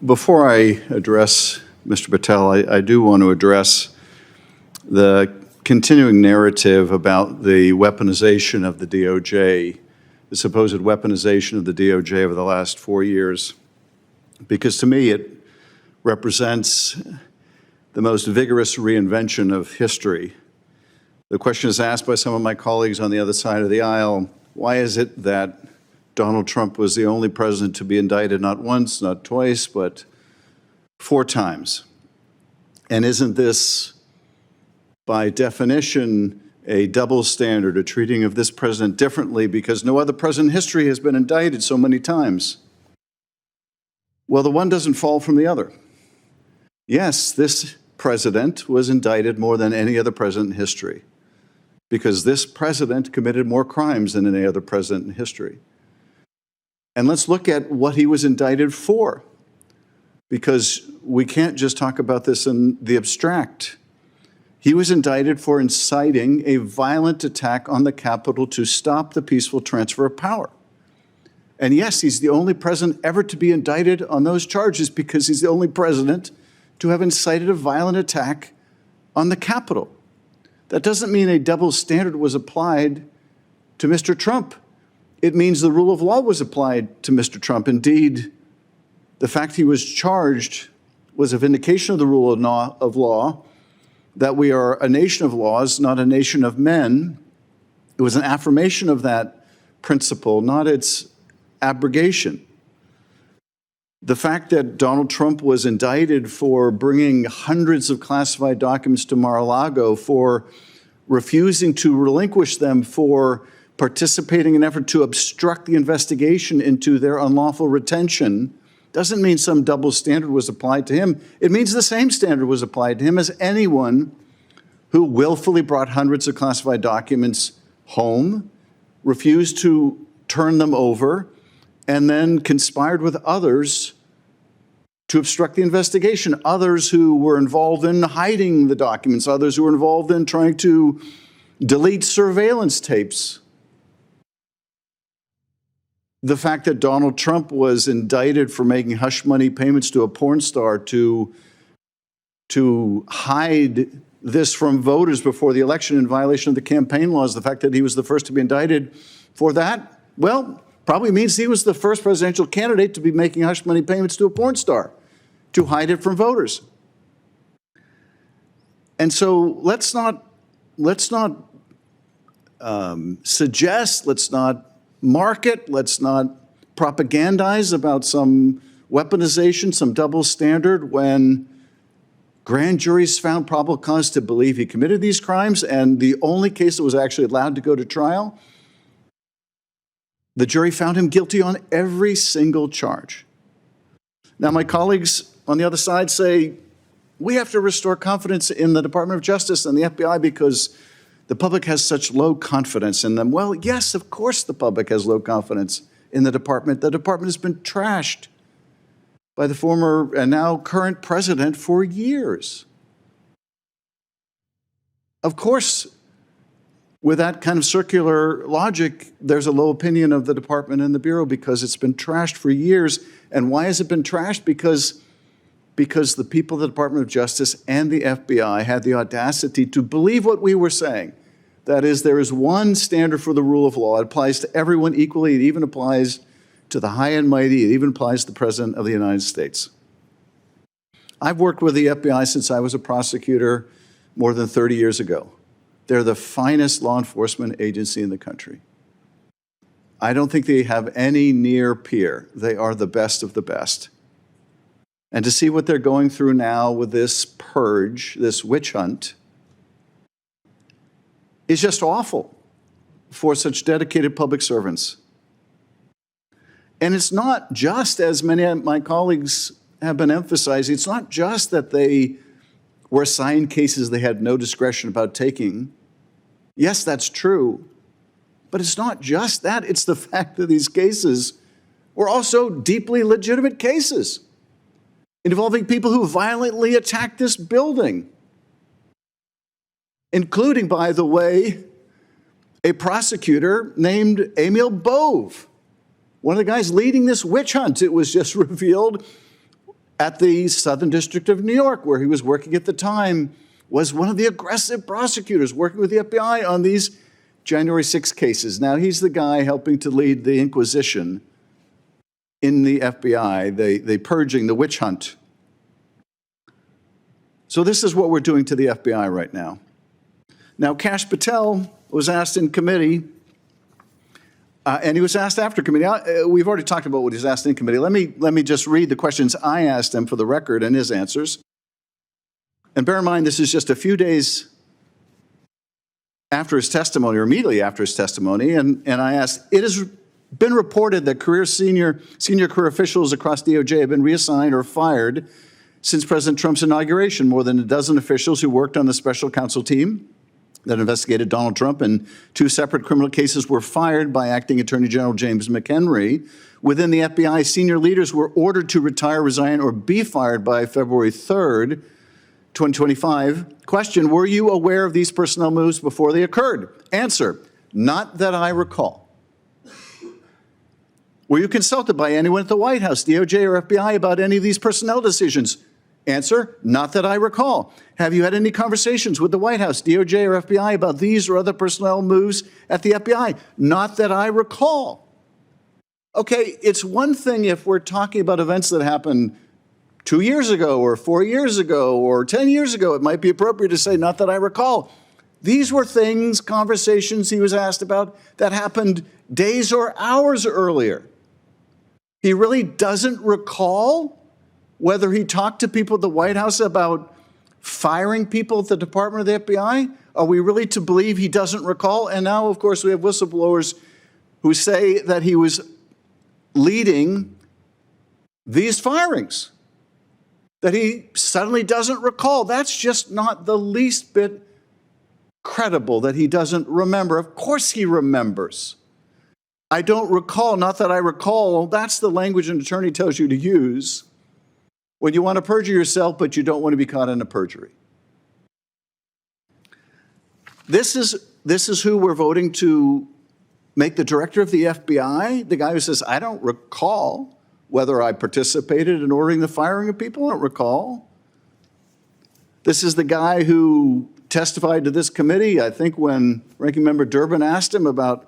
Before I address Mr. Patel, I do want to address the continuing narrative about the weaponization of the DOJ, the supposed weaponization of the DOJ over the last 4 years, because to me it represents the most vigorous reinvention of history. The question is asked by some of my colleagues on the other side of the aisle, why is it that Donald Trump was the only president to be indicted not once, not twice, but 4 times? And isn't this, by definition, a double standard, a treating of this president differently because no other president in history has been indicted so many times? Well, the one doesn't fall from the other. Yes, this president was indicted more than any other president in history because this president committed more crimes than any other president in history. And let's look at what he was indicted for, because we can't just talk about this in the abstract. He was indicted for inciting a violent attack on the Capitol to stop the peaceful transfer of power. And yes, he's the only president ever to be indicted on those charges because he's the only president to have incited a violent attack on the Capitol. That doesn't mean a double standard was applied to Mr. Trump. It means the rule of law was applied to Mr. Trump. Indeed, the fact he was charged was a vindication of the rule of law, that we are a nation of laws, not a nation of men. It was an affirmation of that principle, not its abrogation. The fact that Donald Trump was indicted for bringing hundreds of classified documents to Mar-a-Lago, for refusing to relinquish them, for participating in an effort to obstruct the investigation into their unlawful retention, doesn't mean some double standard was applied to him. It means the same standard was applied to him as anyone who willfully brought hundreds of classified documents home, refused to turn them over, and then conspired with others to obstruct the investigation. Others who were involved in hiding the documents, others who were involved in trying to delete surveillance tapes. The fact that Donald Trump was indicted for making hush money payments to a porn star to hide this from voters before the election in violation of the campaign laws, the fact that he was the first to be indicted for that, well, probably means he was the first presidential candidate to be making hush money payments to a porn star to hide it from voters. And so let's not suggest, let's not market, let's not propagandize about some weaponization, some double standard when grand juries found probable cause to believe he committed these crimes, and the only case that was actually allowed to go to trial, the jury found him guilty on every single charge. Now, my colleagues on the other side say, we have to restore confidence in the Department of Justice and the FBI because the public has such low confidence in them. Well, yes, of course the public has low confidence in the department. The department has been trashed by the former and now current president for years. Of course, with that kind of circular logic, there's a low opinion of the department and the Bureau because it's been trashed for years. And why has it been trashed? Because the people of the Department of Justice and the FBI had the audacity to believe what we were saying. That is, there is one standard for the rule of law. It applies to everyone equally. It even applies to the high and mighty. It even applies to the President of the United States. I've worked with the FBI since I was a prosecutor more than 30 years ago. They're the finest law enforcement agency in the country. I don't think they have any near peer. They are the best of the best. And to see what they're going through now with this purge, this witch hunt, is just awful for such dedicated public servants. And it's not just, as many of my colleagues have been emphasizing, it's not just that they were assigned cases they had no discretion about taking. Yes, that's true. But it's not just that. It's the fact that these cases were also deeply legitimate cases involving people who violently attacked this building, including, by the way, a prosecutor named Emil Bove, one of the guys leading this witch hunt. It was just revealed at the Southern District of New York, where he was working at the time, was one of the aggressive prosecutors working with the FBI on these January 6 cases. Now, he's the guy helping to lead the Inquisition in the FBI, the purging, the witch hunt. So this is what we're doing to the FBI right now. Now, Kash Patel was asked in committee, and he was asked after committee. We've already talked about what he was asked in committee. Let me just read the questions I asked him for the record and his answers. And bear in mind, this is just a few days after his testimony, or immediately after his testimony, and I asked, it has been reported that senior career officials across DOJ have been reassigned or fired since President Trump's inauguration. More than a dozen officials who worked on the special counsel team that investigated Donald Trump in 2 separate criminal cases were fired by Acting Attorney General James McHenry. Within the FBI, senior leaders were ordered to retire, resign, or be fired by February 3rd, 2025. Question, were you aware of these personnel moves before they occurred? Answer, not that I recall. Were you consulted by anyone at the White House, DOJ, or FBI about any of these personnel decisions? Answer, not that I recall. Have you had any conversations with the White House, DOJ, or FBI about these or other personnel moves at the FBI? Not that I recall. Okay, it's one thing if we're talking about events that happened 2 years ago or 4 years ago or 10 years ago. It might be appropriate to say, not that I recall. These were things, conversations he was asked about that happened days or hours earlier. He really doesn't recall whether he talked to people at the White House about firing people at the Department of the FBI. Are we really to believe he doesn't recall? And now, of course, we have whistleblowers who say that he was leading these firings, that he suddenly doesn't recall. That's just not the least bit credible that he doesn't remember. Of course he remembers. I don't recall, not that I recall. That's the language an attorney tells you to use when you want to perjure yourself, but you don't want to be caught in a perjury. This is who we're voting to make the director of the FBI, the guy who says, I don't recall whether I participated in ordering the firing of people. I don't recall. This is the guy who testified to this committee, I think, when Ranking Member Durbin asked him about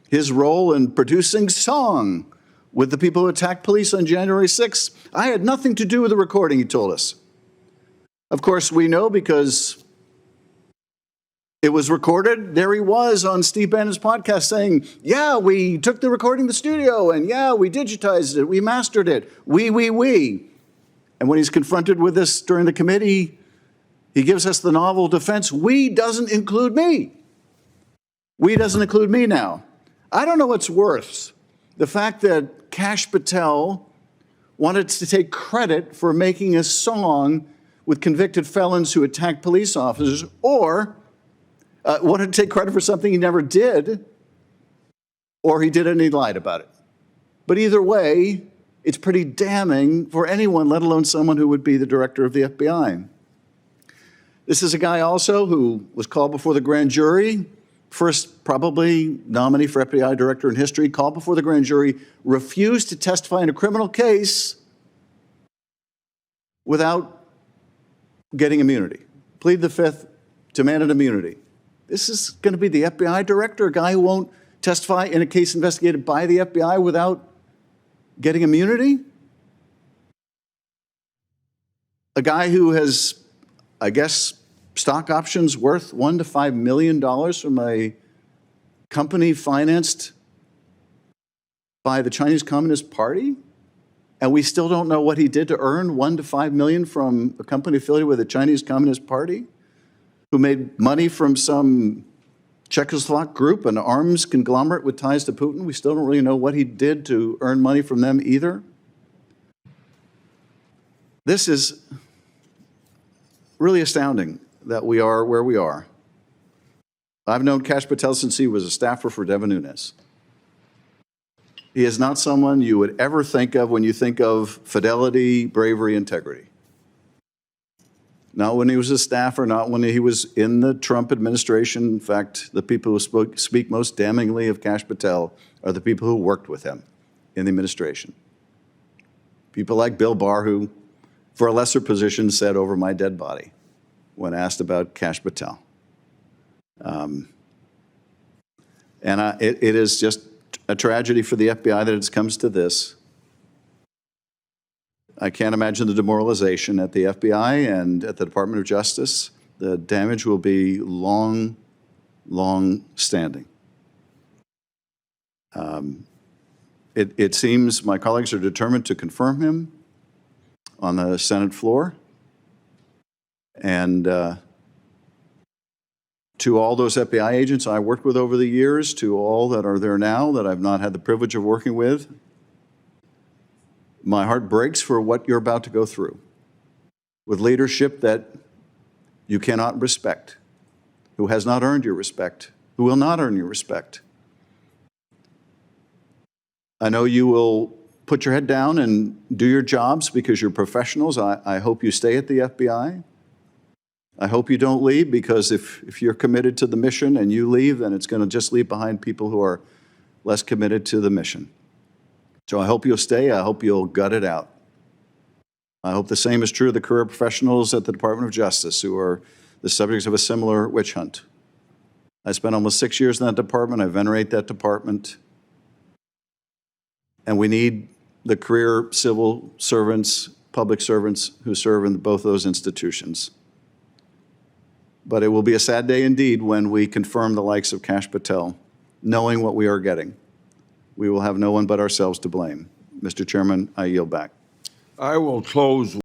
his role in producing song with the people who attacked police on January 6th. I had nothing to do with the recording, he told us. Of course, we know because it was recorded. There he was on Steve Bannon's podcast saying, yeah, we took the recording to the studio, and yeah, we digitized it, we mastered it, we. And when he's confronted with this during the committee, he gives us the novel defense, we doesn't include me. We doesn't include me now. I don't know what's worse, the fact that Kash Patel wanted to take credit for making a song with convicted felons who attacked police officers, or wanted to take credit for something he never did, or he did it and he lied about it. But either way, it's pretty damning for anyone, let alone someone who would be the director of the FBI. This is a guy also who was called before the grand jury, first probably nominee for FBI director in history, called before the grand jury, refused to testify in a criminal case without getting immunity. Plead the fifth, demanded immunity. This is going to be the FBI director, a guy who won't testify in a case investigated by the FBI without getting immunity? A guy who has, I guess, stock options worth $1 to $5 million from a company financed by the Chinese Communist Party? And we still don't know what he did to earn $1 to $5 million from a company affiliated with the Chinese Communist Party, who made money from some Czechoslovak group, an arms conglomerate with ties to Putin. We still don't really know what he did to earn money from them either. This is really astounding that we are where we are. I've known Kash Patel since he was a staffer for Devin Nunes. He is not someone you would ever think of when you think of fidelity, bravery, integrity. Not when he was a staffer, not when he was in the Trump administration. In fact, the people who speak most damningly of Kash Patel are the people who worked with him in the administration. People like Bill Barr, who for a lesser position said over my dead body when asked about Kash Patel. It is just a tragedy for the FBI that it comes to this. I can't imagine the demoralization at the FBI and at the Department of Justice. The damage will be long, long standing. It seems my colleagues are determined to confirm him on the Senate floor. And to all those FBI agents I worked with over the years, to all that are there now that I've not had the privilege of working with, my heart breaks for what you're about to go through with leadership that you cannot respect, who has not earned your respect, who will not earn your respect. I know you will put your head down and do your jobs because you're professionals. I hope you stay at the FBI. I hope you don't leave, because if you're committed to the mission and you leave, then it's going to just leave behind people who are less committed to the mission. So I hope you'll stay. I hope you'll gut it out. I hope the same is true of the career professionals at the Department of Justice who are the subjects of a similar witch hunt. I spent almost 6 years in that department. I venerate that department. And we need the career civil servants, public servants who serve in both those institutions. But it will be a sad day indeed when we confirm the likes of Kash Patel, knowing what we are getting. We will have no one but ourselves to blame. Mr. Chairman, I yield back. I will close